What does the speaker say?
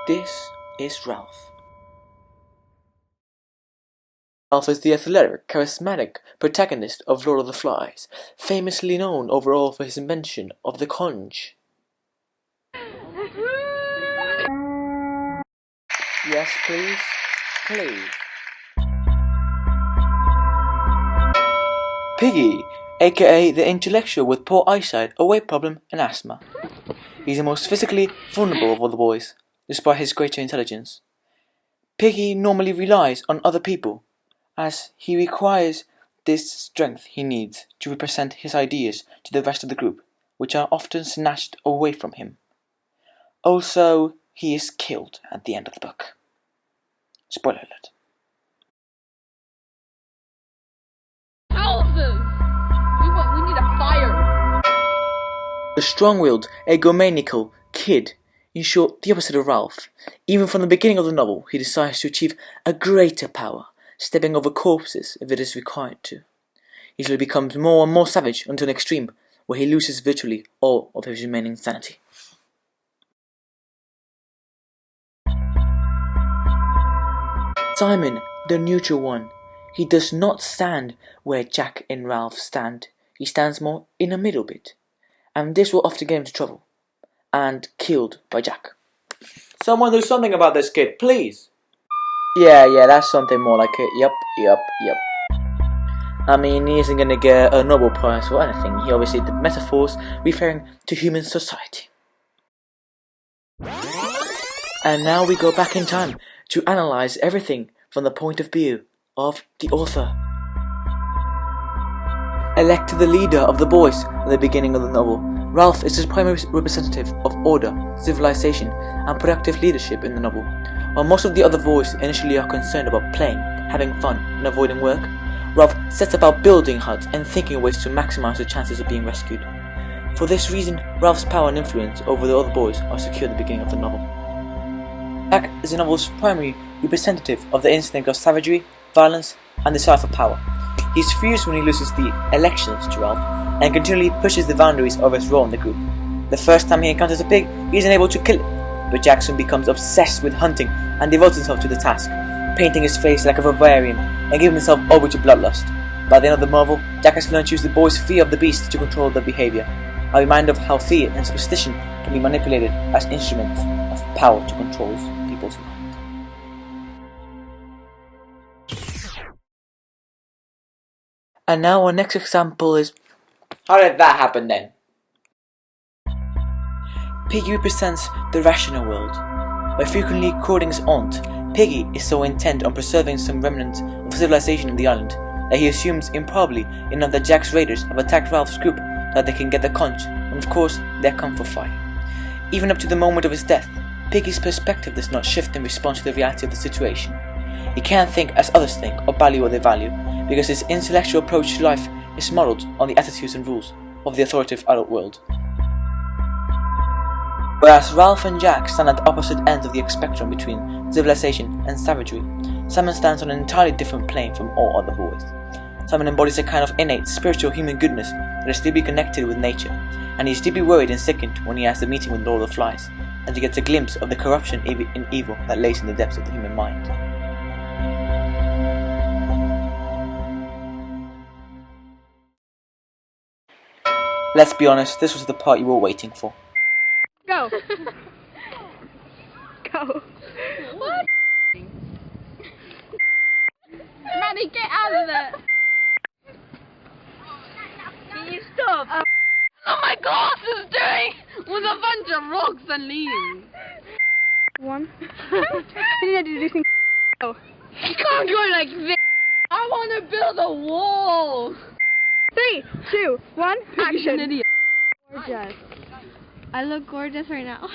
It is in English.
This is Ralph. Ralph is the athletic, charismatic protagonist of Lord of the Flies, famously known overall for his invention of the conch. Yes, please. Please. Piggy, aka the intellectual with poor eyesight, a weight problem, and asthma. He's the most physically vulnerable of all the boys, despite his greater intelligence. Piggy normally relies on other people, as he requires this strength he needs to represent his ideas to the rest of the group, which are often snatched away from him. Also, he is killed at the end of the book. Spoiler alert. Houses! We need a fire! The strong-willed, egomaniacal kid, in short, the opposite of Ralph. Even from the beginning of the novel, he decides to achieve a greater power, stepping over corpses if it is required to. He slowly becomes more and more savage until an extreme, where he loses virtually all of his remaining sanity. Simon, the neutral one. He does not stand where Jack and Ralph stand. He stands more in the middle bit. And this will often get him into trouble. And killed by Jack. Someone do something about this kid, please! Yeah, that's something more like it. Yep. I mean, he isn't gonna get a Nobel Prize or anything. He obviously did metaphors referring to human society. And now we go back in time to analyze everything from the point of view of the author. Elected the leader of the boys at the beginning of the novel, Ralph is his primary representative of order, civilization, and productive leadership in the novel. While most of the other boys initially are concerned about playing, having fun, and avoiding work, Ralph sets about building huts and thinking of ways to maximize the chances of being rescued. For this reason, Ralph's power and influence over the other boys are secure at the beginning of the novel. Jack is the novel's primary representative of the instinct of savagery, violence, and desire for power. He is furious when he loses the elections to Ralph, and continually pushes the boundaries of his role in the group. The first time he encounters a pig, he is unable to kill it, but Jack soon becomes obsessed with hunting and devotes himself to the task, painting his face like a barbarian and giving himself over to bloodlust. By the end of the novel, Jack has learned to use the boys' fear of the beast to control their behavior, a reminder of how fear and superstition can be manipulated as instruments of power to control people's minds. And now our next example is... How did that happen then? Piggy represents the rational world. By frequently quoting his aunt, Piggy is so intent on preserving some remnants of civilization in the island that he assumes improbably enough that Jack's raiders have attacked Ralph's group so that they can get the conch, and of course, they come for fire. Even up to the moment of his death, Piggy's perspective does not shift in response to the reality of the situation. He can't think as others think or value what they value, because his intellectual approach to life is modeled on the attitudes and rules of the authoritative adult world. Whereas Ralph and Jack stand at the opposite ends of the spectrum between civilization and savagery, Simon stands on an entirely different plane from all other boys. Simon embodies a kind of innate spiritual human goodness that is deeply connected with nature, and he is deeply worried and sickened when he has the meeting with Lord of the Flies, and he gets a glimpse of the corruption and evil that lays in the depths of the human mind. Let's be honest, this was the part you were waiting for. Go! Go! What? Maddie, get out of there! Can you stop? Oh my gosh, it's doing with a bunch of rocks and leaves. One. You need to do this. Go. You can't go like this. I want to build a wall. 3, 2, 1, action. Idiot. Gorgeous. I look gorgeous right now.